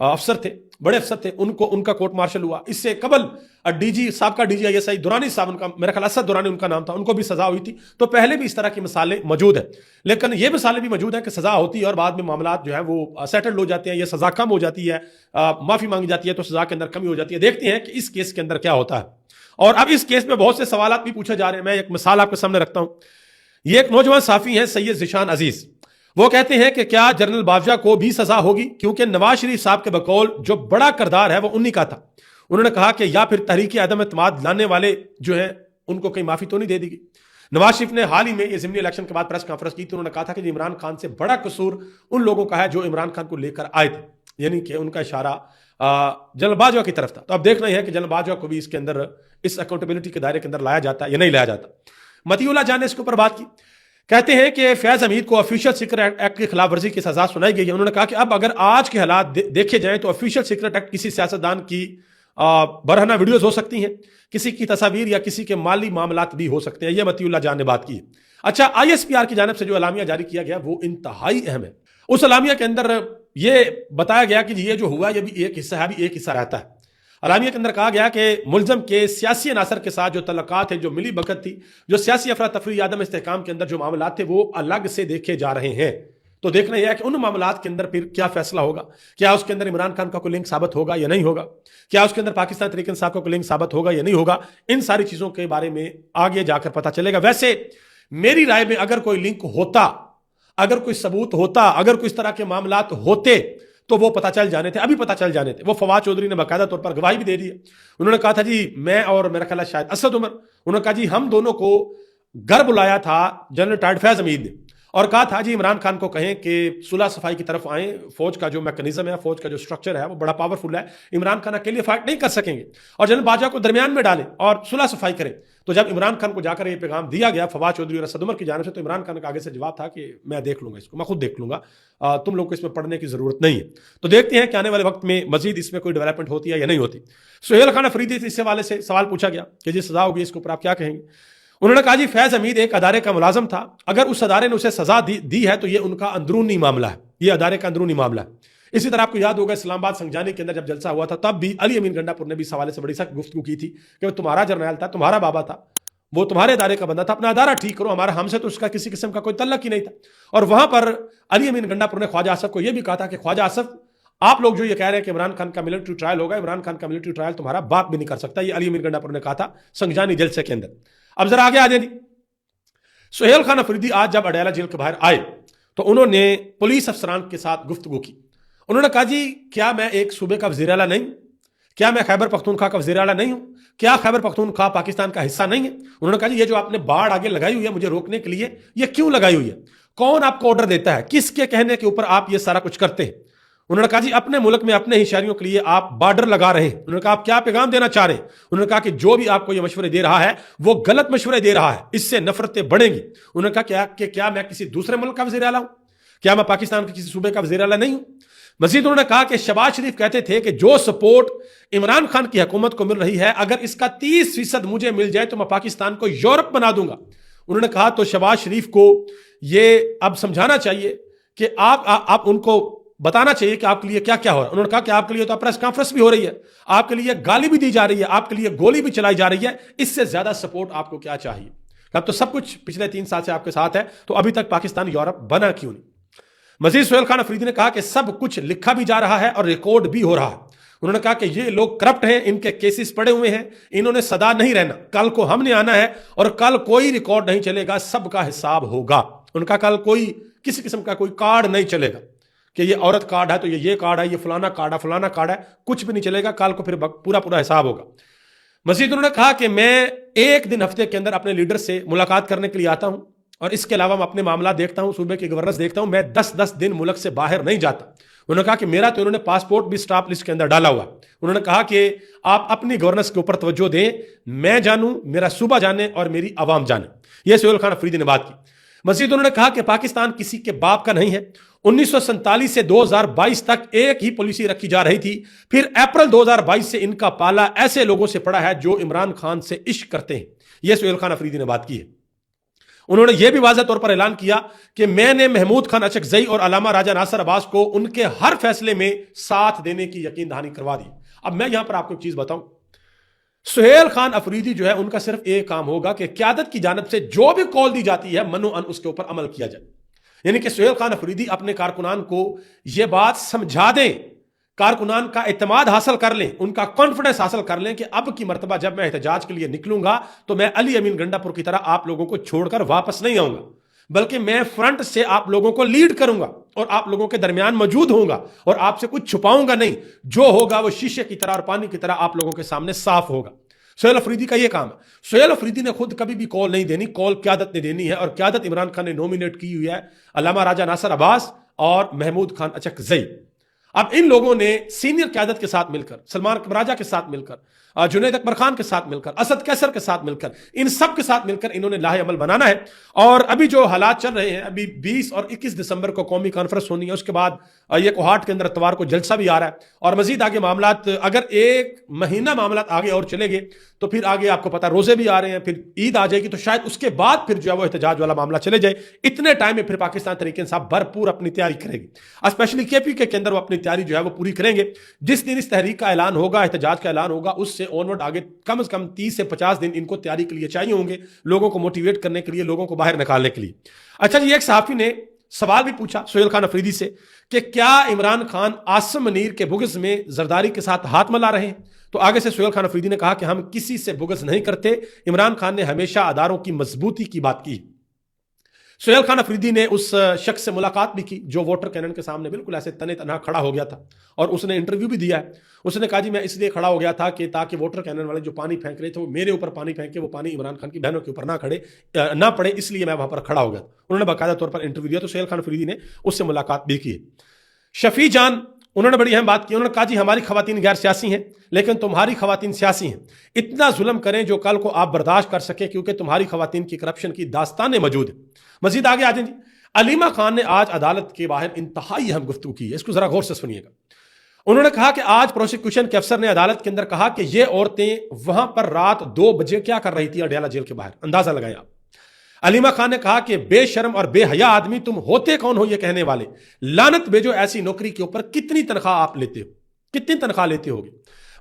افسر تھے, بڑے افسر تھے, ان کا کورٹ مارشل ہوا. اس سے قبل ڈی جی سابقہ ڈی جی ISI درانی صاحب, ان کا میرا خیال اسد درانی ان کا نام تھا, ان کو بھی سزا ہوئی تھی. تو پہلے بھی اس طرح کی مثالیں موجود ہیں, لیکن یہ مثالیں بھی موجود ہیں کہ سزا ہوتی ہے اور بعد میں معاملات جو ہیں وہ سیٹلڈ ہو جاتے ہیں, یا سزا کم ہو جاتی ہے, معافی مانگی جاتی ہے تو سزا کے اندر کمی ہو جاتی ہے. دیکھتے ہیں کہ اس کیس کے اندر کیا ہوتا ہے. اور اب اس کیس میں بہت سے سوالات بھی پوچھے جا رہے ہیں. میں ایک مثال آپ کے سامنے رکھتا ہوں. یہ ایک نوجوان صحافی ہیں سید ذیشان عزیز, وہ کہتے ہیں کہ کیا جنرل باجوہ کو بھی سزا ہوگی, کیونکہ نواز شریف صاحب کے بقول جو بڑا کردار ہے وہ انہی کا تھا. انہوں نے کہا کہ یا پھر تحریک عدم اعتماد لانے والے جو ہیں ان کو کہیں معافی تو نہیں دے دی گئی. نواز شریف نے حال ہی میں یہ ضمنی الیکشن کے بعد پریس کانفرنس کی تھی. انہوں نے کہا تھا کہ عمران خان سے بڑا قصور ان لوگوں کا ہے جو عمران خان کو لے کر آئے تھے, یعنی کہ ان کا اشارہ جنرل باجوہ کی طرف تھا. تو اب دیکھنا یہ ہے کہ جنرل باجوہ کو بھی اس کے اندر, اس اکاؤنٹیبلٹی کے دائرے کے اندر لایا جاتا ہے یا نہیں لایا جاتا. متی اللہ جان نے اس کے اوپر بات کی, کہتے ہیں کہ فیض حمید کو آفیشیل سیکرٹ ایکٹ کی خلاف ورزی کی سزا سنائی گئی ہے. انہوں نے کہا کہ اب اگر آج کے حالات دیکھے جائیں تو آفیشیل سیکرٹ ایکٹ کسی سیاستدان کی برہنہ ویڈیوز ہو سکتی ہیں, کسی کی تصاویر یا کسی کے مالی معاملات بھی ہو سکتے ہیں. یہ متی اللہ جان نے بات کی ہے. اچھا, ISPR کی جانب سے جو اعلامیہ جاری کیا گیا وہ انتہائی اہم ہے. اس اعلامیہ کے اندر یہ بتایا گیا کہ یہ جو ہوا یہ بھی ایک حصہ ہے, بھی ایک حصہ رہتا ہے. اعلامیہ کے اندر کہا گیا کہ ملزم کے سیاسی عناصر کے ساتھ جو تعلقات ہیں, جو ملی بھگت تھی, جو سیاسی افراتفری عدم استحکام کے اندر جو معاملات تھے وہ الگ سے دیکھے جا رہے ہیں. تو دیکھنا یہ ہے کہ ان معاملات کے اندر پھر کیا فیصلہ ہوگا. کیا اس کے اندر عمران خان کا کوئی لنک ثابت ہوگا یا نہیں ہوگا, کیا اس کے اندر پاکستان تحریک انصاف کا کوئی لنک ثابت ہوگا یا نہیں ہوگا. ان ساری چیزوں کے بارے میں آگے جا کر پتہ چلے گا. ویسے میری رائے میں اگر کوئی لنک ہوتا, اگر کوئی ثبوت ہوتا, اگر کوئی اس طرح کے معاملات ہوتے تو وہ پتہ چل جانے تھے, ابھی پتہ چل جانے تھے. وہ فواد چودھری نے باقاعدہ طور پر گواہی بھی دے دی ہے. انہوں نے کہا تھا جی میں اور میرا خیال ہے شاید اسد عمر, انہوں نے کہا جی ہم دونوں کو گھر بلایا تھا جنرل ریٹائرڈ فیض حمید نے, اور کہا تھا جی عمران خان کو کہیں کہ صلح صفائی کی طرف آئیں. فوج کا جو میکنزم ہے, فوج کا جو سٹرکچر ہے وہ بڑا پاورفل ہے, عمران خان اکیلے فائٹ نہیں کر سکیں گے, اور جنرل باجوہ کو درمیان میں ڈالیں اور صلح صفائی کریں. تو جب عمران خان کو جا کر یہ پیغام دیا گیا فواد چودھری اور اسد عمر کی جانب سے, تو عمران خان کا آگے سے جواب تھا کہ میں دیکھ لوں گا اس کو, میں خود دیکھ لوں گا, تم لوگ کو اس میں پڑھنے کی ضرورت نہیں ہے. تو دیکھتے ہیں کہ آنے والے وقت میں مزید اس میں کوئی ڈیولپمنٹ ہوتی ہے یا نہیں ہوتی. سہیل خان افریدی سے اس حوالے سے سوال پوچھا گیا کہ جی سزا ہوگی, اس کے اوپر آپ کیا کہیں گے. انہوں نے کہا جی فیض حمید ایک ادارے کا ملازم تھا, اگر اس ادارے نے اسے سزا دی ہے تو یہ ان کا اندرونی معاملہ ہے, یہ ادارے کا اندرونی معاملہ ہے. اسی طرح آپ کو یاد ہوگا اسلام آباد سنگجانی کے اندر جب جلسہ ہوا تھا تب بھی علی امین گنڈا پور نے بھی اس حوالے سے بڑی سخت گفتگو کی تھی کہ وہ تمہارا جرنیل تھا, تمہارا بابا تھا, وہ تمہارے ادارے کا بندہ تھا, اپنا ادارہ ٹھیک کرو, ہمارا ہم سے تو اس کا کسی قسم کا کوئی تعلق ہی نہیں تھا. اور وہاں پر علی امین گنڈا پور نے خواجہ آصف کو یہ بھی کہا تھا کہ خواجہ آصف آپ لوگ جو یہ کہہ رہے ہیں کہ عمران خان کا ملٹری ٹرائل ہوگا, عمران خان کا ملٹری ٹرائل تمہارا باپ بھی نہیں کر سکتا. یہ علی امین گنڈا پور نے کہا تھا سنگجانی جلسے کے اندر. اب ذرا آگے آ جائیں. سہیل خان افریدی آج جب اڈیالہ جیل کے باہر آئے تو انہوں نے پولیس افسران کے ساتھ گفتگو کی. انہوں نے کہا جی کیا میں ایک صوبے کا وزیر اعلیٰ نہیں ہوں, کیا میں خیبر پختونخوا کا وزیر اعلیٰ نہیں ہوں, کیا خیبر پختونخوا پاکستان کا حصہ نہیں ہے. انہوں نے کہا جی یہ جو آپ نے باڑ آگے لگائی ہوئی ہے مجھے روکنے کے لیے, یہ کیوں لگائی ہوئی ہے, کون آپ کو آرڈر دیتا ہے, کس کے کہنے کے اوپر آپ یہ سارا کچھ کرتے ہیں. انہوں نے کہا جی اپنے ملک میں اپنے ہی شہریوں کے لیے آپ بارڈر لگا رہے ہیں. انہوں نے کہا آپ کیا پیغام دینا چاہ رہے ہیں. انہوں نے کہا کہ جو بھی آپ کو یہ مشورے دے رہا ہے وہ غلط مشورے دے رہا ہے, اس سے نفرتیں بڑھیں گی. انہوں نے کہا کہ کیا میں کسی دوسرے ملک کا وزیر اعلیٰ ہوں, کیا میں پاکستان کے کسی صوبے کا وزیر اعلیٰ نہیں ہوں. مزید انہوں نے کہا کہ شہباز شریف کہتے تھے کہ جو سپورٹ عمران خان کی حکومت کو مل رہی ہے اگر اس کا 30% مجھے مل جائے تو میں پاکستان کو یورپ بنا دوں گا. انہوں نے کہا تو شہباز شریف کو یہ اب سمجھانا چاہیے کہ آپ ان کو بتانا چاہیے کہ آپ کے لیے کیا کیا ہو رہا ہے. انہوں نے کہا کہ آپ کے لیے تو پریس کانفرنس بھی ہو رہی ہے, آپ کے لیے گالی بھی دی جا رہی ہے, آپ کے لیے گولی بھی چلائی جا رہی ہے, اس سے زیادہ سپورٹ آپ کو کیا چاہیے. اب تو سب کچھ پچھلے 3 سال سے آپ کے ساتھ ہے, تو ابھی تک پاکستان یورپ بنا کیوں نہیں. مزید سہیل خان افریدی نے کہا کہ سب کچھ لکھا بھی جا رہا ہے اور ریکارڈ بھی ہو رہا ہے. انہوں نے کہا کہ یہ لوگ کرپٹ ہیں, ان کے کیسز پڑے ہوئے ہیں, انہوں نے سدا نہیں رہنا, کل کو ہم نے آنا ہے اور کل کوئی ریکارڈ نہیں چلے گا, سب کا حساب ہوگا. ان کا کل کوئی کسی قسم کا کوئی کارڈ نہیں چلے گا کہ یہ عورت کارڈ ہے تو یہ کارڈ ہے, یہ فلانا کارڈ ہے, فلانا کارڈ ہے, کچھ بھی نہیں چلے گا. کل کو پھر پورا حساب ہوگا. مزید انہوں نے کہا کہ میں ایک دن ہفتے کے اندر اپنے لیڈر سے ملاقات کرنے کے لیے آتا ہوں, اور اس کے علاوہ میں اپنے معاملات دیکھتا ہوں, صوبے کی گورننس دیکھتا ہوں, میں 10 دن ملک سے باہر نہیں جاتا. انہوں نے کہا کہ میرا تو انہوں نے پاسپورٹ بھی اسٹاپ لسٹ کے اندر ڈالا ہوا. انہوں نے کہا کہ آپ اپنی گورننس کے اوپر توجہ دیں, میں جانوں, میرا صوبہ جانے اور میری عوام جانے. یہ سہیل خان افریدی نے بات کی. مزید انہوں نے کہا کہ پاکستان کسی کے باپ کا نہیں ہے. 1947 سے 2022 تک ایک ہی پالیسی رکھی جا رہی تھی, پھر اپریل 2022 سے ان کا پالا ایسے لوگوں سے پڑا ہے جو عمران خان سے عشق کرتے ہیں. یہ سہیل خان افریدی نے بات کی ہے. انہوں نے یہ بھی واضح طور پر اعلان کیا کہ میں نے محمود خان اچکزئی اور علامہ راجہ ناصر عباس کو ان کے ہر فیصلے میں ساتھ دینے کی یقین دہانی کروا دی۔ اب میں یہاں پر آپ کو ایک چیز بتاؤں، سہیل خان افریدی جو ہے ان کا صرف ایک کام ہوگا کہ قیادت کی جانب سے جو بھی کال دی جاتی ہے منو ان اس کے اوپر عمل کیا جائے، یعنی کہ سہیل خان افریدی اپنے کارکنان کو یہ بات سمجھا دیں، کارکنان کا اعتماد حاصل کر لیں، ان کا کانفیڈنس حاصل کر لیں کہ اب کی مرتبہ جب میں احتجاج کے لیے نکلوں گا تو میں علی امین گنڈا پور کی طرح آپ لوگوں کو چھوڑ کر واپس نہیں آؤں گا، بلکہ میں فرنٹ سے آپ لوگوں کو لیڈ کروں گا اور آپ لوگوں کے درمیان موجود ہوں گا اور آپ سے کچھ چھپاؤں گا نہیں، جو ہوگا وہ شیشے کی طرح اور پانی کی طرح آپ لوگوں کے سامنے صاف ہوگا۔ سہیل افریدی کا یہ کام ہے۔ سہیل افریدی نے خود کبھی بھی کال نہیں دینی، کال قیادت نے دینی ہے، اور قیادت عمران خان نے نومینیٹ کی ہوئی ہے علامہ راجہ ناصر عباس اور محمود خان اچکزئی۔ اب ان لوگوں نے سینئر قیادت کے ساتھ مل کر، سلمان راجہ کے ساتھ مل کر، جنید اکبر خان کے ساتھ مل کر، اسد کیسر کے ساتھ مل کر، ان سب کے ساتھ مل کر انہوں نے لاہ عمل بنانا ہے۔ اور ابھی جو حالات چل رہے ہیں، ابھی 20 اور 21 دسمبر کو قومی کانفرنس ہونی ہے، اس کے بعد یہ کوہاٹ کے اندر اتوار کو جلسہ بھی آ رہا ہے، اور مزید آگے معاملات اگر ایک مہینہ معاملات آگے اور چلے گئے تو پھر آگے آپ کو پتا روزے بھی آ رہے ہیں، پھر عید آ جائے گی، تو شاید اس کے بعد پھر جو ہے وہ احتجاج والا معاملہ چلے جائے۔ اتنے ٹائم میں پھر پاکستان تحریک انصاف بھرپور اپنی تیاری کرے گی، اسپیشلی کے پی کے اندر وہ اپنی تیاری جو ہے وہ پوری کریں گے۔ جس دن اس تحریک کا اعلان ہوگا، احتجاج کا اعلان ہوگا، اس سے آنورڈ آگے کم از کم 30 سے 50 دن ان کو تیاری کے لیے چاہیے ہوں گے، لوگوں کو موٹیویٹ کرنے کے لیے، لوگوں کو باہر نکالنے کے لیے۔ اچھا جی، ایک صحافی نے سوال بھی پوچھا سہیل خان افریدی سے کہ کیا عمران خان عاصم منیر کے بغض میں زرداری کے ساتھ ہاتھ ملا رہے ہیں؟ تو آگے سے سہیل خان افریدی نے کہا کہ ہم کسی سے بغض نہیں کرتے، عمران خان نے ہمیشہ اداروں کی مضبوطی کی بات کی۔ سہیل خان افریدی نے اس شخص سے ملاقات بھی کی جو ووٹر کینن کے سامنے بالکل ایسے تنے تنہا کھڑا ہو گیا تھا، اور اس نے انٹرویو بھی دیا ہے۔ اس نے کہا جی میں اس لیے کھڑا ہو گیا تھا کہ تاکہ ووٹر کینن والے جو پانی پھینک رہے تھے وہ میرے اوپر پانی پھینکے، وہ پانی عمران خان کی بہنوں کے اوپر نہ پڑے، اس لیے میں وہاں پر کھڑا ہو گیا تھا۔ انہوں نے باقاعدہ طور پر انٹرویو دیا، تو سہیل خان افریدی نے اس سے ملاقات بھی کی ہے۔ شفیع جان انہوں نے بڑی اہم بات کی، انہوں نے کہا جی ہماری خواتین غیر سیاسی ہیں لیکن تمہاری خواتین سیاسی ہیں، اتنا ظلم کریں جو کل کو آپ برداشت کر سکیں، کیونکہ تمہاری خواتین کی کرپشن کی داستانیں موجود ہیں۔ مزید آگے آ جائیں جی، علیمہ خان نے آج عدالت کے باہر انتہائی اہم گفتگو کی ہے، اس کو ذرا غور سے سنیے گا۔ انہوں نے کہا کہ آج پروسیکیوشن کے افسر نے عدالت کے اندر کہا کہ یہ عورتیں وہاں پر رات 2 بجے کیا کر رہی تھی اڈیالہ جیل کے باہر، اندازہ لگائیں آپ۔ علیمہ خان نے کہا کہ بے شرم اور بے حیا آدمی تم ہوتے کون ہو یہ کہنے والے، لعنت بھیجو ایسی نوکری کے اوپر، کتنی تنخواہ آپ لیتے ہو، کتنی تنخواہ لیتے ہوگے۔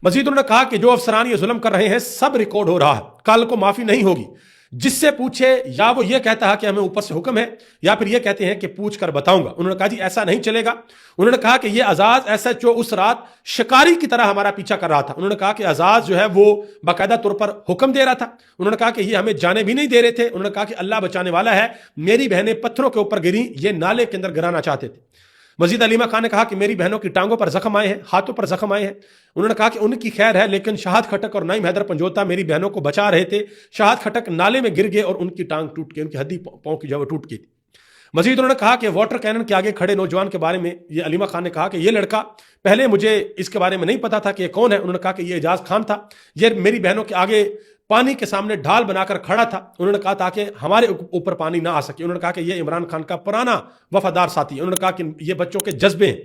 مزید انہوں نے کہا کہ جو افسران یہ ظلم کر رہے ہیں سب ریکارڈ ہو رہا ہے، کل کو معافی نہیں ہوگی۔ جس سے پوچھے یا وہ یہ کہتا ہے کہ ہمیں اوپر سے حکم ہے، یا پھر یہ کہتے ہیں کہ پوچھ کر بتاؤں گا۔ انہوں نے کہا جی ایسا نہیں چلے گا۔ انہوں نے کہا کہ یہ اعزاز ایس ایچ او اس رات شکاری کی طرح ہمارا پیچھا کر رہا تھا۔ انہوں نے کہا کہ اعزاز جو ہے وہ باقاعدہ طور پر حکم دے رہا تھا۔ انہوں نے کہا کہ یہ ہمیں جانے بھی نہیں دے رہے تھے۔ انہوں نے کہا کہ اللہ بچانے والا ہے، میری بہنیں پتھروں کے اوپر گریں، یہ نالے کے اندر گرانا چاہتے تھے۔ مزید علیمہ خان نے کہا کہ میری بہنوں کی ٹانگوں پر زخم آئے ہیں، ہاتھوں پر زخم آئے ہیں۔ انہوں نے کہا کہ ان کی خیر ہے، لیکن شہاد کھٹک اور نعیم حیدر پنجوتا میری بہنوں کو بچا رہے تھے، شہاد کھٹک نالے میں گر گئے اور ان کی ٹانگ ٹوٹ گئی، ان کی ہڈی پاؤں کی جو ٹوٹ گئی تھی۔ مزید انہوں نے کہا کہ واٹر کینن کے آگے کھڑے نوجوان کے بارے میں یہ علیمہ خان نے کہا کہ یہ لڑکا پہلے مجھے اس کے بارے میں نہیں پتا تھا کہ یہ کون ہے۔ انہوں نے کہا کہ یہ اعجاز خان تھا، یہ میری بہنوں کے آگے پانی کے سامنے ڈھال بنا کر کھڑا تھا۔ انہوں نے کہا تاکہ ہمارے اوپر پانی نہ آ سکے۔ انہوں نے کہا کہ یہ عمران خان کا پرانا وفادار ساتھی ہے۔ انہوں نے کہا کہ یہ بچوں کے جذبے ہیں۔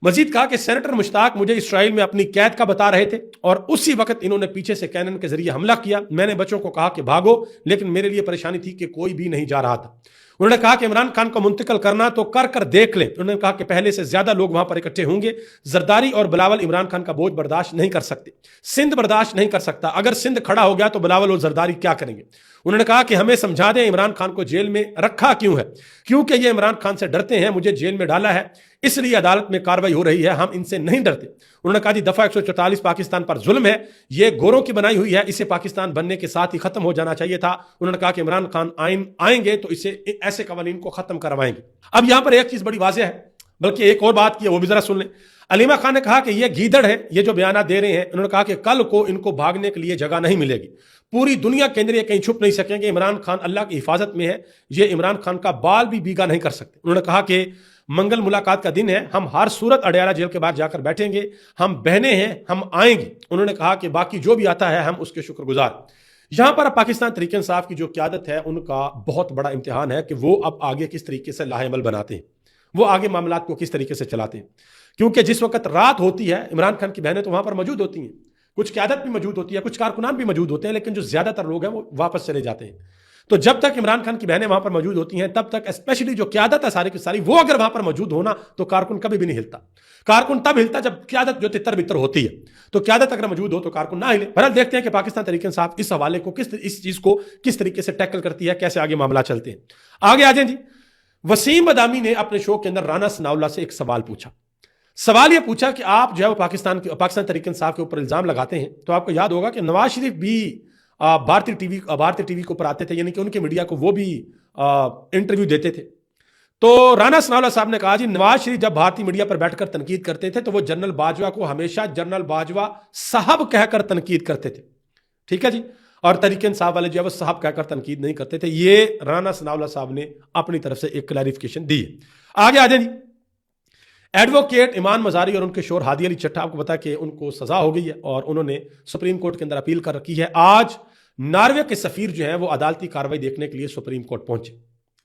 مزید کہا کہ سینیٹر مشتاق مجھے اسرائیل میں اپنی قید کا بتا رہے تھے اور اسی وقت انہوں نے پیچھے سے کینن کے ذریعے حملہ کیا۔ میں نے بچوں کو کہا کہ بھاگو، لیکن میرے لیے پریشانی تھی کہ کوئی بھی نہیں جا رہا تھا۔ انہوں نے کہا کہ عمران خان کو منتقل کرنا تو کر دیکھ لیں۔ انہوں نے کہا کہ پہلے سے زیادہ لوگ وہاں پر اکٹھے ہوں گے۔ زرداری اور بلاول عمران خان کا بوجھ برداشت نہیں کر سکتے، سندھ برداشت نہیں کر سکتا۔ اگر سندھ کھڑا ہو گیا تو بلاول اور زرداری کیا کریں گے؟ انہوں نے کہا کہ ہمیں سمجھا دیں عمران خان کو جیل میں رکھا کیوں ہے، کیونکہ یہ عمران خان سے ڈرتے ہیں، مجھے جیل میں ڈالا ہے، اس لیے عدالت میں کارروائی ہو رہی ہے، ہم ان سے نہیں ڈرتے۔ انہوں نے کہا جی دفعہ 144 پاکستان پر ظلم ہے، یہ گوروں کی بنائی ہوئی ہے، اسے پاکستان بننے کے ساتھ ہی ختم ہو جانا چاہیے تھا۔ انہوں نے کہا کہ عمران خان آئیں گے تو اسے ایسے قوانین کو ختم کروائیں گے۔ اب یہاں پر ایک چیز بڑی واضح ہے، بلکہ ایک اور بات کی ہے وہ بھی ذرا سن لیں۔ علیمہ خان نے کہا کہ یہ گیدڑ ہے، یہ جو بیانات دے رہے ہیں، انہوں نے کہا کہ کل کو ان کو بھاگنے کے لیے جگہ نہیں ملے گی، پوری دنیا کے اندر یہ کہیں چھپ نہیں سکیں گے۔ عمران خان اللہ کی حفاظت میں ہے، یہ عمران خان کا بال بھی بیگا نہیں کر سکتے۔ انہوں نے کہا کہ منگل ملاقات کا دن ہے، ہم ہر صورت اڈیالہ جیل کے باہر جا کر بیٹھیں گے، ہم بہنیں ہیں، ہم آئیں گے۔ انہوں نے کہا کہ باقی جو بھی آتا ہے ہم اس کے شکر گزار۔ یہاں پر اب پاکستان تحریک انصاف کی جو قیادت ہے ان کا بہت بڑا امتحان ہے کہ وہ اب آگے کس طریقے سے لاہ عمل بناتے ہیں، وہ آگے معاملات کو کس طریقے سے چلاتے ہیں۔ کیونکہ جس وقت رات ہوتی ہے عمران خان کی بہنیں تو وہاں پر موجود ہوتی ہیں، کچھ قیادت بھی موجود ہوتی ہے، کچھ کارکنان بھی موجود ہوتے ہیں، لیکن جو زیادہ تر لوگ ہیں وہ واپس چلے جاتے ہیں۔ تو جب تک عمران خان کی بہنیں وہاں پر موجود ہوتی ہیں تب تک اسپیشلی جو قیادت ہے ساری کی ساری وہ اگر وہاں پر موجود ہونا تو کارکن کبھی بھی نہیں ہلتا. کارکن تب ہلتا جب قیادت جو تتر بتر ہوتی ہے. تو قیادت اگر موجود ہو تو کارکن نہ ہلے. بہرحال دیکھتے ہیں کہ پاکستان تحریک انصاف اس حوالے کو اس چیز کو کس طریقے سے ٹیکل کرتی ہے, کیسے آگے معاملات چلتے ہیں. آگے آ جائیں جی. وسیم بدامی نے اپنے شو کے اندر رانا ثناءاللہ سے ایک سوال پوچھا. سوال یہ پوچھا کہ آپ جو ہے وہ پاکستان تحریک انصاف کے اوپر الزام لگاتے ہیں تو آپ کو یاد ہوگا کہ نواز شریف بھی بھارتی ٹی وی کے اوپر آتے تھے, یعنی کہ ان کے میڈیا کو وہ بھی انٹرویو دیتے تھے. تو رانا ثناءاللہ صاحب نے کہا جی نواز شریف جب بھارتی میڈیا پر بیٹھ کر تنقید کرتے تھے تو وہ جنرل باجوہ کو ہمیشہ جنرل باجوہ صاحب کہہ کر تنقید کرتے تھے. ٹھیک ہے جی. اور تحریک انصاف والے جو ہے وہ صاحب کہہ کر تنقید نہیں کرتے تھے. یہ رانا ثناءاللہ صاحب نے اپنی طرف سے ایک کلیریفیکیشن دی ہے. آگے آ جائیں جی. ایڈوکیٹ ایمان مزاری اور ان کے شوہر ہادی علی چٹھا, آپ کو پتا کہ ان کو سزا ہو گئی ہے اور انہوں نے سپریم کورٹ کے اندر اپیل کر رکھی ہے. آج ناروے کے سفیر جو ہیں وہ عدالتی کاروائی دیکھنے کے لیے سپریم کورٹ پہنچے.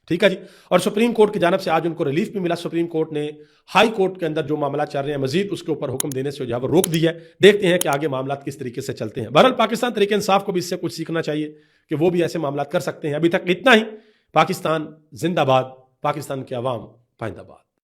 ٹھیک ہے جی. اور سپریم کورٹ کی جانب سے آج ان کو ریلیف بھی ملا. سپریم کورٹ نے ہائی کورٹ کے اندر جو معاملات چل رہے ہیں مزید اس کے اوپر حکم دینے سے جو ہے وہ روک دیا ہے. دیکھتے ہیں کہ آگے معاملات کس طریقے سے چلتے ہیں. بہرحال پاکستان تحریک انصاف کو بھی اس سے کچھ سیکھنا چاہیے کہ وہ بھی ایسے معاملات کر سکتے ہیں. ابھی تک اتنا ہی. پاکستان زندہ باد. پاکستان کے عوام پائندہ باد.